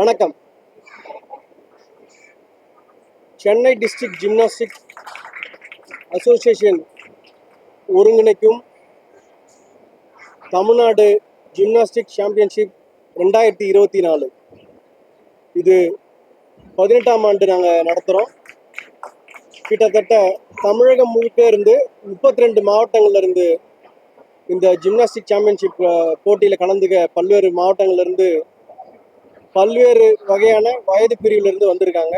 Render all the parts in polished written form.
வணக்கம். Chennai district gymnastic association ஒருங்கிணைக்கும் Tamil Nadu gymnastic championship 2024 இது 18ஆம் ஆண்டு நாங்கள் நடத்துகிறோம். கிட்டத்தட்ட தமிழகம் முழுக்க இருந்து 32 மாவட்டங்கள்ல இருந்து இந்த ஜிம்னாஸ்டிக் சாம்பியன்ஷிப் போட்டியில் கலந்துக்க பல்வேறு மாவட்டங்கள்ல இருந்து பல்வேறு வகையான வயது பிரிவிலிருந்து வந்திருக்காங்க.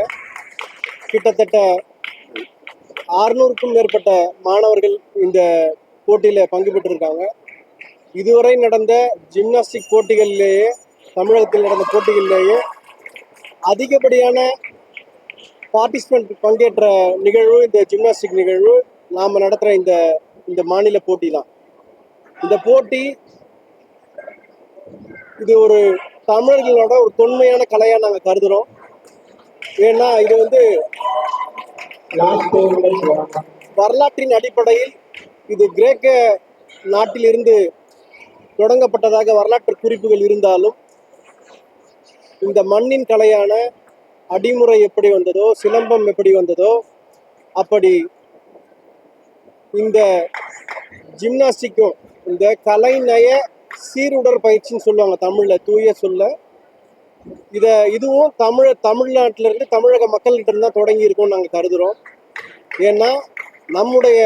கிட்டத்தட்ட 600க்கும் மேற்பட்ட மாணவர்கள் இந்த போட்டியில் பங்கு பெற்றிருக்காங்க. இதுவரை நடந்த ஜிம்னாஸ்டிக் போட்டிகளிலேயே, தமிழகத்தில் நடந்த போட்டிகளிலேயே அதிகப்படியான பார்ட்டிசிபென்ட் பங்கேற்ற நிகழ்வு இந்த ஜிம்னாஸ்டிக் நிகழ்வு. நாம் நடத்துகிற இந்த மாநில போட்டி தான். இந்த போட்டி இது ஒரு தமிழர்களோட ஒரு தொன்மையான கலையாக நாங்கள் கருதுகிறோம். ஏன்னா இது வரலாற்றின் அடிப்படையில் இது கிரேக்க நாட்டிலிருந்து தொடங்கப்பட்டதாக வரலாற்று குறிப்புகள் இருந்தாலும், இந்த மண்ணின் கலையான அடிமுறை எப்படி வந்ததோ, சிலம்பம் எப்படி வந்ததோ, அப்படி இந்த ஜிம்னாஸ்டிக்கும் இந்த கலைநய சீருடற்பயிற்சின்னு சொல்லுவாங்க தமிழில், தூய சொல்ல. இதுவும் தமிழ்நாட்டிலிருந்து தமிழக மக்கள்கிட்ட இருந்து தான் தொடங்கி இருக்கும்னு நாங்கள் கருதுகிறோம். ஏன்னா நம்முடைய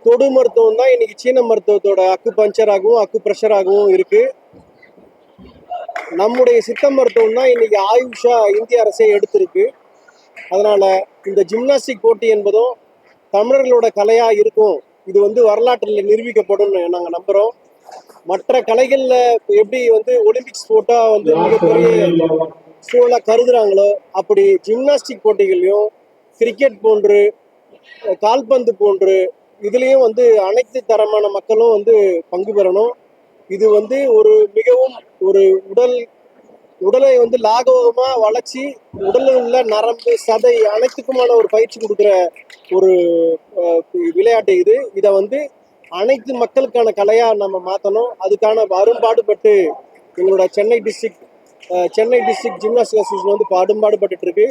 தொடு மருத்துவம் தான் இன்னைக்கு சீன மருத்துவத்தோட அக்கு பஞ்சராகவும் அக்கு பிரஷராகவும் இருக்கு. நம்முடைய சித்த மருத்துவம் தான் இன்னைக்கு ஆயுஷா இந்திய அரசே எடுத்திருக்கு. அதனால இந்த ஜிம்னாஸ்டிக் போட்டி என்பதும் தமிழர்களோட கலையா இருக்கும். இது வரலாற்றில் நிரூபிக்கப்படும் நாங்கள் நம்புறோம். மற்ற கலைகள்ல எப்படி ஒலிம்பிக்ஸ் போட்டா மிகப்பெரிய சூழலா கருதுறாங்களோ, அப்படி ஜிம்னாஸ்டிக் போட்டிகளையும் கிரிக்கெட் போன்று, கால்பந்து போன்று இதுலயும் அனைத்து தரமான மக்களும் பங்கு பெறணும். இது ஒரு மிகவும் ஒரு உடலை லாகவமா வளர்ச்சி, உடலில் உள்ள நரம்பு, சதை அனைத்துக்குமான ஒரு பயிற்சி கொடுக்குற ஒரு விளையாட்டு. இதை அனைத்து மக்களுக்கான கலையா நம்ம மாற்றணும். அதுக்கான அரும்பாடுபட்டு எங்களோட சென்னை டிஸ்ட்ரிக்ட் ஜிம்னாஸ்டிக் அசோசியேஷன் பாடுபட்டு இருக்கு.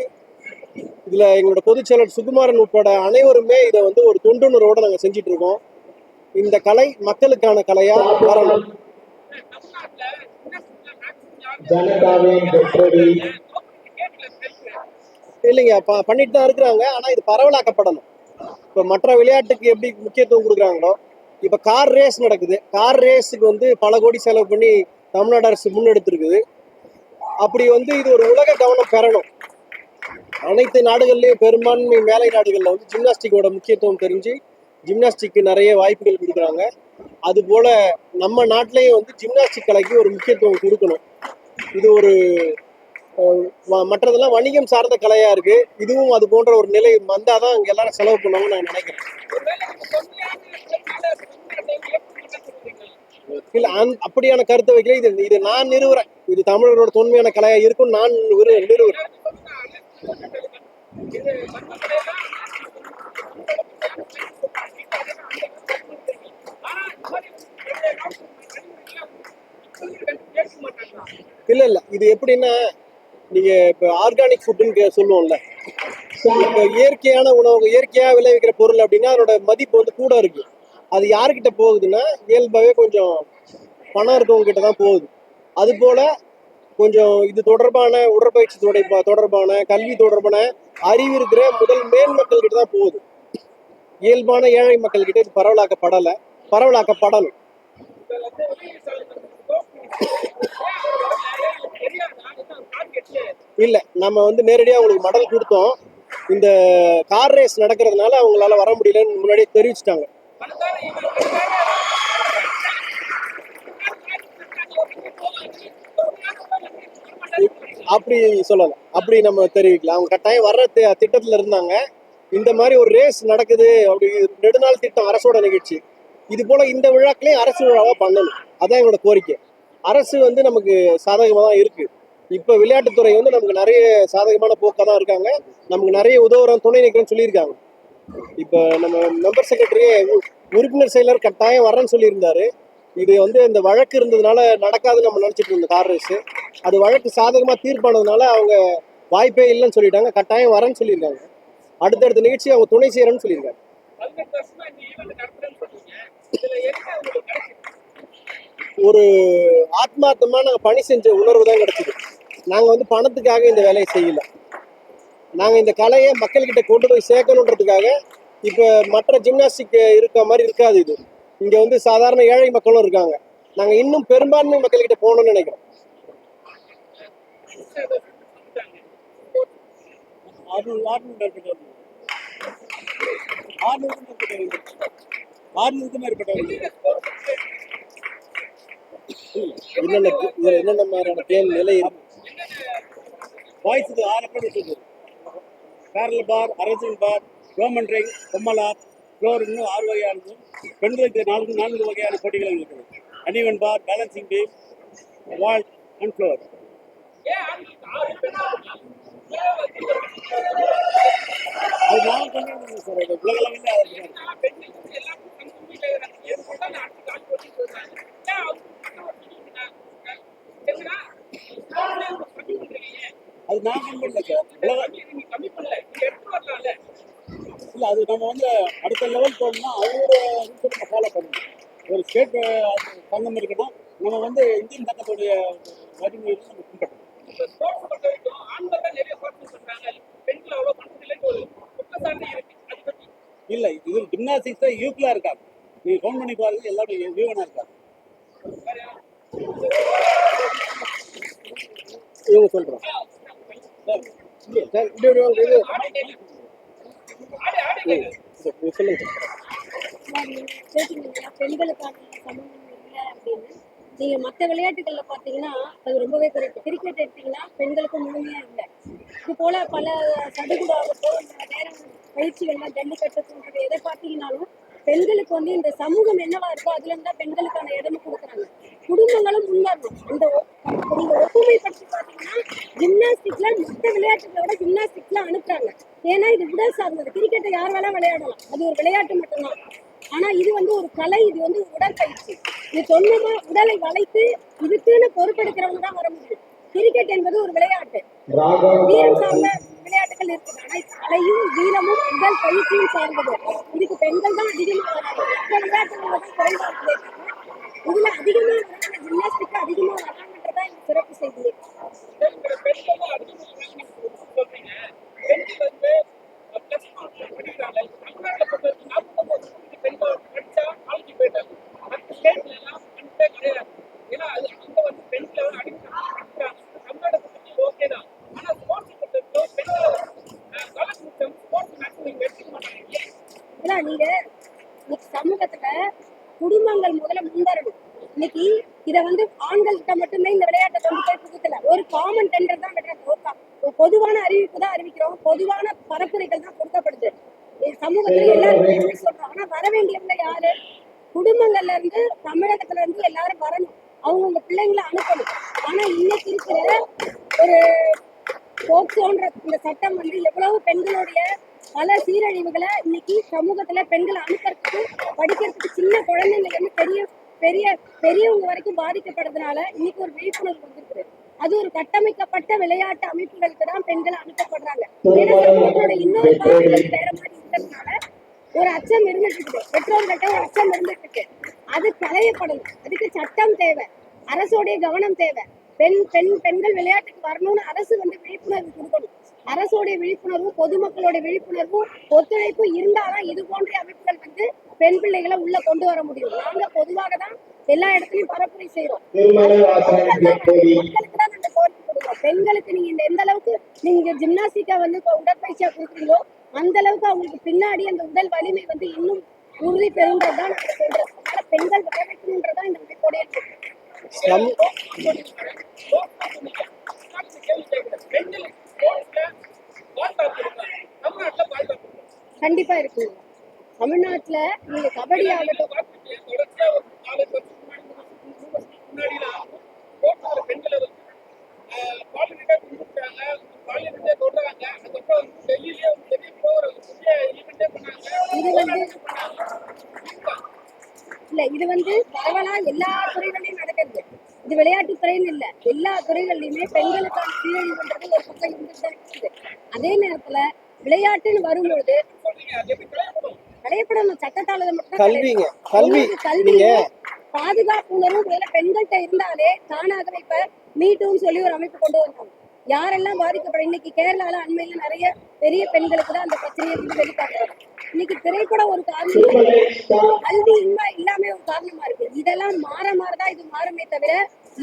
இதுல எங்களோட பொதுச் செயலர் சுகுமாரன் உட்பட அனைவருமே இதை ஒரு தொண்டுணர்வோட நாங்கள் செஞ்சிட்டு இருக்கோம். இந்த கலை மக்களுக்கான கலையா வரணும். இல்லைங்க, பண்ணிட்டு தான் இருக்கிறாங்க. ஆனா இது பரவலாக்கப்படணும். இப்ப மற்ற விளையாட்டுக்கு எப்படி முக்கியத்துவம் கொடுக்குறாங்களோ, இப்ப கார் ரேஸ் நடக்குது. கார் ரேஸுக்கு பல கோடி செலவு பண்ணி தமிழ்நாடு அரசு முன்னெடுத்திருக்குது. அப்படி இது ஒரு உலக கவனம் பெறணும். அனைத்து நாடுகள்லயும் பெரும்பான்மை மேலை நாடுகள்ல ஜிம்னாஸ்டிக்கோட முக்கியத்துவம் தெரிஞ்சு ஜிம்னாஸ்டிக்கு நிறைய வாய்ப்புகள் கொடுக்குறாங்க. அது போல நம்ம நாட்டிலையும் ஜிம்னாஸ்டிக் கலைக்கு ஒரு முக்கியத்துவம் கொடுக்கணும். இது ஒரு மற்றதெல்லாம் வணிகம் சார்ந்த கலையா இருக்கு. இதுவும் அது போன்ற ஒரு நிலை வந்தாதான் அங்க எல்லாரும் செலவு பண்ணுவாங்கன்னு நான் நினைக்கிறேன். இல்ல, அப்படியான கருத்தை வைக்கல. இது நான் நிறுவுறேன். இது தமிழரோட தொன்மையான கலையா இருக்கும் நான் நிறுவுறேன். இல்ல, இது எப்படின்னா, நீங்க இப்ப ஆர்கானிக் ஃபுட்னு சொல்லுவோம்ல, இப்ப இயற்கையான உணவு, இயற்கையா விளைவிக்கிற பொருள் அப்படின்னா அதோட மதிப்பு கூட இருக்கு. அது யாருக்கிட்ட போகுதுன்னா இயல்பாவே கொஞ்சம் பணம் இருக்கவங்க கிட்ட தான் போகுது. அது போல கொஞ்சம் இது தொடர்பான உடற்பயிற்சி தொடர்பான கல்வி தொடர்பான அறிவு இருக்கிற மேல் மக்கள் கிட்ட தான் போகுது. இயல்பான ஏழை மக்கள் கிட்ட இது பரவலாக்கப்படணும். இல்ல, நம்ம நேரடியா அவங்களுக்கு மடல் கொடுத்தோம். இந்த கார் ரேஸ் நடக்கிறதுனால அவங்களால வர முடியலன்னு முன்னாடியே தெரிவிச்சிட்டாங்க. அப்படி சொல்லலாம், அப்படி நம்ம தெரிவிக்கலாம். அவங்க கட்டாயம் வர்ற திட்டத்துல இருந்தாங்க. இந்த மாதிரி ஒரு ரேஸ் நடக்குது, அப்படி நெடுநாள் திட்டம், அரசோட நிகழ்ச்சி. இது போல இந்த விழாக்களையும் அரசு விழாவா பண்ணணும். அதான் எங்களோட கோரிக்கை. அரசு நமக்கு சாதகமா தான் இருக்கு. இப்ப விளையாட்டுத்துறை நமக்கு நிறைய சாதகமான போக்கா தான் இருக்காங்க. நமக்கு நிறைய உதவுறோம், துணை நிற்கிறேன்னு சொல்லியிருக்காங்க. இப்ப நம்ம மெம்பர் செக்ரட்டரியே உறுப்பினர் செயலர் கட்டாயம் வரேன்னு சொல்லியிருந்தாரு. இது இந்த வழக்கு இருந்ததுனால நடக்காதுன்னு நம்ம நினைச்சிட்டு இருந்தோம் கார் ரேஸ். அது வழக்கு சாதகமா தீர்ப்பானதுனால அவங்க வாய்ப்பே இல்லைன்னு சொல்லிட்டாங்க. கட்டாயம் வரேன்னு சொல்லியிருக்காங்க. அடுத்தடுத்த நிகழ்ச்சி அவங்க துணை செய்யறேன்னு சொல்லியிருக்காங்க. ஒரு ஆத்மார்த்தமா நாங்க பணி செஞ்ச உணர்வு தான் கிடைச்சது. நாங்க வந்து பணத்துக்காக இந்த வேலையை செய்யல. நாங்க இந்த கலையை மக்கள்கிட்ட கொண்டு போய் சேர்க்கணுன்றதுக்காக. இப்ப மற்ற ஜிம்னாஸ்டிக் இருக்க மாதிரி இருக்காது இது. இங்க வந்து சாதாரண ஏழை மக்களும் இருக்காங்க. நாங்க இன்னும் பெரும்பான்மை மக்கள்கிட்ட போகணும்னு நினைக்கிறோம். என்னென்ன மாதிரியான தேர்வு நிலை இருக்கு? பாய்ஸுக்கு 6 பேர் இருக்குது. பேரல் பார், அரசியல் பார், ரோமன் ரிங், பொம்மலார், ஃப்ளோர் இன்னும் 6 வகையானது. பெண்களுக்கு 4 வகையான போட்டிகள் இருக்குது. Uneven bar, balancing beam, vault and floor. அது நான் பண்ணிருந்தேன் சார். அது உலகளவில் அது நான் பண்ணல சார். இல்லை, அது நம்ம வந்து அடுத்த லெவல் போகணும்னா அவங்களோட ரூல்ஸை ஃபாலோ பண்ணணும். ஒரு ஸ்டேட் சங்கம் இருக்குன்னா நம்ம வந்து இந்தியன் சட்டத்துடைய வழிமுறையை நம்ம பின்பற்றணும். இல்லை, இது ஜிம்னாஸ்டிக்ஸ் யூத்லா இருக்காங்க. நீங்க ஃபோன் பண்ணி பாருங்க, எல்லாரும் வியூவனா இருக்காங்க. இவங்க சொல்றோம் சொல்லுங்க. பெண்களுக்கான சமூகம் இல்லை அப்படின்னு நீங்க மற்ற விளையாட்டுகள்ல பாத்தீங்கன்னா அது ரொம்பவே குறைப்பு. கிரிக்கெட் எடுத்தீங்கன்னா பெண்களுக்கு முழுமையா இல்லை. இது போல பல சடுகுடு ஆகட்டும், வேற பயிற்சிகள்ல ஜல்லிக்கட்டு போன்றது எதை பார்த்தீங்கன்னாலும் பெண்களுக்கு வந்து இந்த சமூகம் என்னவா இருக்கோ அதுல இருந்தா பெண்களுக்கான இடமும் கொடுக்குறாங்க. குடும்பங்களும் முன்னேறணும். இந்த நீங்க ஒப்புமைப்படுத்தி பாத்தீங்கன்னா ஜிம்னாஸ்டிக்ல மற்ற விளையாட்டுகளை விட ஜிம்னாஸ்டிக்ல அனுப்புறாங்க. ஏன்னா இது உடல் சார்ந்தது. கிரிக்கெட்டை யார் வேணா விளையாடலாம், அது ஒரு விளையாட்டு மட்டும்தான். ஆனா இது வந்து ஒரு கலை, இது வந்து உடற்பயிற்சி. இது சொந்தமா உடலை வளைத்து இதுக்குன்னு பொறுப்பெடுக்கிறவங்க தான் வர முடியும். கிரிக்கெட் என்பது ஒரு விளையாட்டு, வீரம் சார்ந்த விளையாட்டுகள் இருக்குது. ஆனா கலையும் வீரமும் உடல் பயிற்சியும் சார்ந்தது. இதுக்கு பெண்கள் தான் அதிகமா வராங்க. மற்ற விளையாட்டுகள் தான் குறைவா இருக்குது. இதுல அதிகமா வராங்க, ஜிம்னாஸ்டிக் அதிகமா வராங்கன்றதான் இந்த சிறப்பு செய்தி. நீங்க சமூகத்துல குடும்பங்கள் முதல்ல முன்வரணும். இன்னைக்கு இத வந்து ஆண்கள் கிட்ட மட்டுமே இந்த விளையாட்டை கொண்டு போய் புகுத்தல. ஒரு காமன் டெண்டர் தான் ஒரு பொதுவான அறிவிப்பு தான் அறிவிக்கிறோம். பொதுவான பரப்புரைகள் தான் கொடுக்கப்படுது. சமூகத்துல எல்லாரும் சொல்றோம். ஆனா வர வேண்டியவங்க யாரு? குடும்பங்கள்ல இருந்து, தமிழகத்துல இருந்து எல்லாரும் வரணும். அவங்க பிள்ளைங்களை அனுப்பணும். ஆனா இன்னைக்கு இருக்கிற ஒரு போக்சோன்ற இந்த சட்டம் வந்து எவ்வளவு பெண்களுடைய பல சீரழிவுகளை இன்னைக்கு சமூகத்துல பெண்களை அனுப்புறதுக்கு, படிக்கிறதுக்கு, சின்ன குழந்தைங்க வந்து பெரியவங்க வரைக்கும் பாதிக்கப்படுறதுனால இன்னைக்கு ஒரு விழிப்புணர்வு வந்திருக்கு. அது ஒரு கட்டமைக்கப்பட்ட விளையாட்டு அமைப்புகளுக்கு தான் பெண்கள் அனுப்பப்படுறாங்க. ஏன்னா சமூகத்தோட இன்னொரு பாதிப்பு வேற மாதிரி இருக்கிறதுனால ஒரு அச்சம் இருந்துட்டு இருக்குது. பெற்றோர்கிட்ட ஒரு அச்சம் இருந்துட்டு இருக்கு. அது களையப்படணும். அதுக்கு சட்டம் தேவை, அரசோடைய கவனம் தேவை. பெண்கள் விளையாட்டுக்கு வரணும்னு அரசு வந்து விழிப்புணர்வு கொடுக்கணும். அரசோடைய விழிப்புணர்வும் பொதுமக்களோட விழிப்புணர்வும் ஒத்துழைப்பும் இருந்தாதான் இது போன்ற அமைப்புகள் வந்து பெண் பிள்ளைகளை உள்ள கொண்டு வர முடியும். நாங்க பொதுவாக தான் எல்லா இடத்துலயும் பரப்புரை செய்யறோம். மக்களுக்கு தான் நாங்க கோரிக்கை கொடுக்கிறோம். பெண்களுக்கு நீங்க எந்த அளவுக்கு நீங்க ஜிம்னாஸ்டிக்கா வந்து உடற்பயிற்சியா கொடுக்குறீங்களோ அந்த அளவுக்கு அவங்களுக்கு பின்னாடி அந்த உடல் வலிமை வந்து இன்னும் உறுதி பெறுன்றதுதான் நாங்க சொல்றோம். அதனால பெண்கள் வர வைக்கணும்ன்றதான் இந்த அமைப்போடைய கண்டிப்பா இருக்கு. தமிழ்நாட்டுல நீங்க கபடி ஆகட்டும், இது வந்து பரவலா எல்லா துறைகளிலும் நடக்கிறது. இது விளையாட்டுத்துறைன்னு இல்லை, எல்லா துறைகள்லயுமே பெண்களுக்கான சீரழிவுன்றது ஒரு பக்கம் இருந்துட்டு தான் இருக்குது. அதே நேரத்துல விளையாட்டுன்னு வரும்பொழுது கடையப்படணும், சட்டத்தால மட்டும் கல்விங்க, கல்வி கல்வி நீங்க பாதுகாப்பு உணர்வு முதல்ல பெண்கள்கிட்ட இருந்தாலே தானாகவே இப்ப மீட்டுன்னு சொல்லி ஒரு அமைப்பு கொண்டு வந்தாங்க. யாரெல்லாம் பாதிக்கப்படும், இன்னைக்கு கேரளால அண்மையில நிறைய பெரிய பெண்களுக்கு தான் அந்த பிரச்சனையை வந்து வெளிக்காட்டுறாங்க. இன்னைக்கு திரைப்படம் ஒரு காரணம், கல்வி இல்லாம ஒரு காரணமா இருக்கு. இதெல்லாம் மாற மாறதான் இது மாறுமே தவிர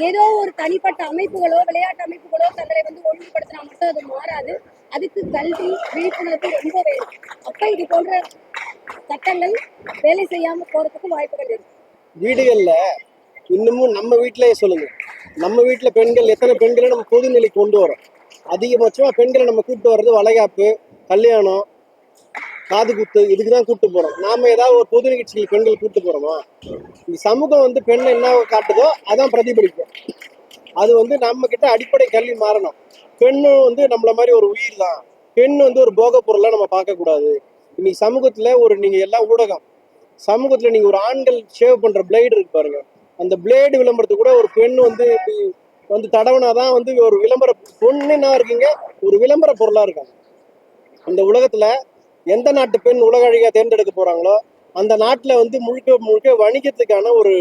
ஏதோ ஒரு தனிப்பட்ட அமைப்புகளோ விளையாட்டு அமைப்புகளோ தங்களை வந்து ஒழுங்குபடுத்தினா மட்டும் அது மாறாது. அதுக்கு கல்வி விழிப்புணர்வு ரொம்ப வேணும். அப்ப இது போன்ற சட்டங்கள் வேலை செய்யாம போறதுக்கு வாய்ப்புகள் இருக்கு. வீடுகள்ல இன்னமும் நம்ம வீட்டிலேயே சொல்லுங்க, நம்ம வீட்டுல பெண்கள் எத்தனை பெண்களை நம்ம பொதுநிலைக்கு கொண்டு வரோம்? அதிகபட்சமா பெண்களை நம்ம கூப்பிட்டு வர்றது வளைகாப்பு, கல்யாணம், காது குத்து, இதுக்குதான் கூப்பிட்டு போறோம். நாம ஏதாவது ஒரு பொது நிகழ்ச்சிகள் பெண்கள் கூப்பிட்டு போறோமா? இந்த சமூகம் வந்து பெண்ணை என்ன காட்டுதோ அதான் பிரதிபலிக்கும். அது வந்து நம்ம கிட்ட அடிப்படை கல்வி மாறணும். பெண்ணும் வந்து நம்மள மாதிரி ஒரு உயிர் தான். பெண் வந்து ஒரு போக பொருளா நம்ம பார்க்க கூடாது. இன்னைக்கு சமூகத்துல ஒரு நீங்க எல்லாம் ஊடகம் சமூகத்துல நீங்க ஒரு ஆண்கள் ஷேவ் பண்ற பிளேடு இருக்கு பாருங்க, அந்த பிளேடு விளம்பரத்துக்கு கூட ஒரு பெண் வந்து இப்படி வந்து தடவனாதான் வந்து ஒரு விளம்பர பொண்ணு என்ன இருக்கீங்க, ஒரு விளம்பர பொருளா இருக்காங்க. இந்த உலகத்துல எந்த நாட்டு பெண் உலக அழகியா தேர்ந்தெடுக்க போறாங்களோ அந்த நாட்டுல வந்து முழுக்க முழுக்க வணிகத்துக்கான ஒரு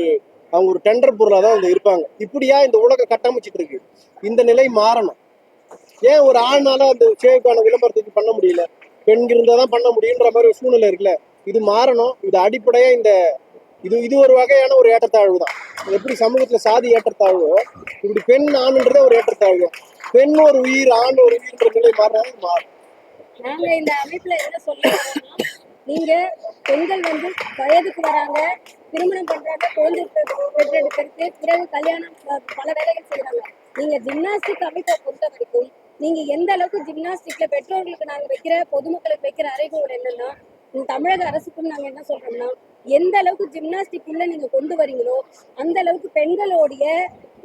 அவங்க ஒரு டெண்டர் பொருளா தான் வந்து இருப்பாங்க. இப்படியா இந்த உலகம் கட்டமைச்சிட்டு இருக்கு. இந்த நிலை மாறணும். ஏன் ஒரு ஆள்னால அந்த ஷேவுக்கான விளம்பரத்துக்கு பண்ண முடியல? பெண் இருந்தாதான் பண்ண முடியுன்ற மாதிரி ஒரு சூழ்நிலை இருக்குல்ல. இது மாறணும். இது அடிப்படையா இந்த இது ஒரு வகையான ஒரு ஏற்றத்தாழ்வு தான். எப்படி சமூகத்துல சாதி ஏற்றத்தாழ்வோ இப்படி பெண் ஆணுன்றதே ஒரு ஏற்றத்தாழ்வு. பெண் ஒரு உயிர், ஆண் ஒரு உயிர்ன்ற நிலை மாறினாலும் மாறும். நாங்க இந்த அமைப்புல என்ன சொல்றோம்னா, நீங்க பெண்கள் வந்து வயதுக்கு வராங்க, திருமணம் பண்றாங்க, குழந்தை பெற்றெடுக்கிறதுக்கு, பிறகு கல்யாணம், பல வேலைகள் செய்யறாங்க. நீங்க ஜிம்னாஸ்டிக் அமைப்பை பொறுத்த வரைக்கும் நீங்க எந்த அளவுக்கு ஜிம்னாஸ்டிக்ல பெற்றோர்களுக்கு நாங்க வைக்கிற, பொதுமக்களுக்கு வைக்கிற அறைகூவல் என்னன்னா, தமிழக அரசுக்கும் நாங்க என்ன சொல்றோம்னா, எந்த அளவுக்கு ஜிம்னாஸ்டிக் உள்ள நீங்க கொண்டு வரீங்களோ அந்த அளவுக்கு பெண்களுடைய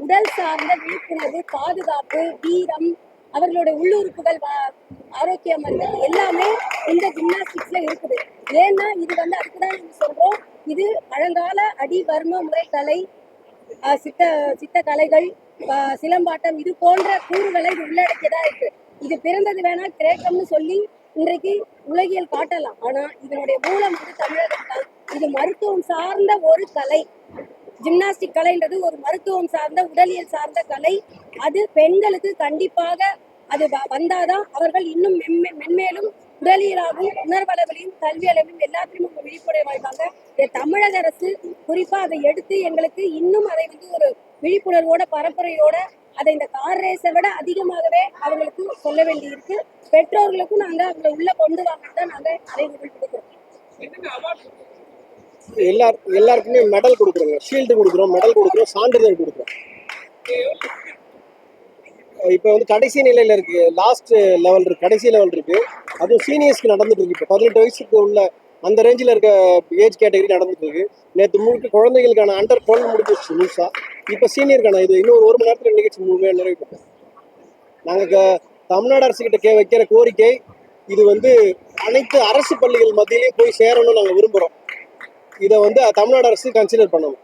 உடல் சார்ந்த விழிப்புணர்வு, பாதுகாப்பு, வீரம், அவர்களுடைய உள்ளுறுப்புகள் ஆரோக்கியம் எல்லாமே இந்த ஜிம்னாஸ்டிக்ஸ்ல இருக்குது. ஏன்னா இது வந்து அதுக்குதான் நம்ம சொல்றோம், இது பழங்கால அடிவர்ம முறைக்கலை, சித்த கலைகள், சிலம்பாட்டம், இது போன்ற கூறுகளை இது உள்ளடக்கியதா இருக்கு. இது பிறந்தது வேணா கிரேக்கம்னு சொல்லி இன்றைக்கு உலகியல் காட்டலாம். ஆனா இதனுடைய மூலம் வந்து தமிழகம் தான். இது மருத்துவம் சார்ந்த ஒரு கலை. ஜிம்னாஸ்டிக் கலைன்றது ஒரு மருத்துவம் சார்ந்த, உடலியல் சார்ந்த கலை. அது பெண்களுக்கு கண்டிப்பாக அது வந்தாதான் அவர்கள் இன்னும் மென்மேலும் உடலியலாகவும், உணர்வளவிலையும், கல்வி அளவிலும் எல்லாத்திலும் ஒரு விழிப்புணர்வாய்ப்பாங்க. தமிழக அரசு குறிப்பா அதை எடுத்து எங்களுக்கு இன்னும் அதை வந்து ஒரு விழிப்புணர்வோட, பரப்புரையோட, அதை இந்த கார் ரேஸை விட அதிகமாகவே அவங்களுக்கு சொல்ல வேண்டி இருக்கு. பெற்றோர்களுக்கும் நாங்க அவங்களை உள்ள கொண்டு வாங்கத்தான் நாங்க அறைகூவல் கொடுக்கிறோம். எல்லாருக்குமே மெடல் கொடுக்குறோங்க, ஷீல்டு கொடுக்குறோம், மெடல் கொடுக்குறோம், சான்றிதழ் கொடுக்குறோம். இப்போ வந்து கடைசி நிலையில இருக்கு, லாஸ்ட் லெவல் இருக்கு, கடைசி லெவல் இருக்கு. அதுவும் சீனியர்ஸ்க்கு நடந்துட்டு இருக்கு. இப்போ 18 வயசுக்கு உள்ள அந்த ரேஞ்சில் இருக்க ஏஜ் கேட்டகரி நடந்துட்டு இருக்கு. நேற்று முழுக்க குழந்தைகளுக்கான அண்டர் 12 முடிஞ்சிருச்சு முழுசா. இப்போ சீனியருக்கான இது இன்னும் ஒரு மணி நேரத்தில் நிகழ்ச்சி முழுமையாக நிறைவேற்றும். நாங்கள் தமிழ்நாடு அரசு கிட்ட வைக்கிற கோரிக்கை, இது வந்து அனைத்து அரசு பள்ளிகள் மத்தியிலேயே போய் சேரணும்னு நாங்கள் விரும்புகிறோம். இதை வந்து தமிழ்நாடு அரசு கன்சிடர் பண்ணணும்.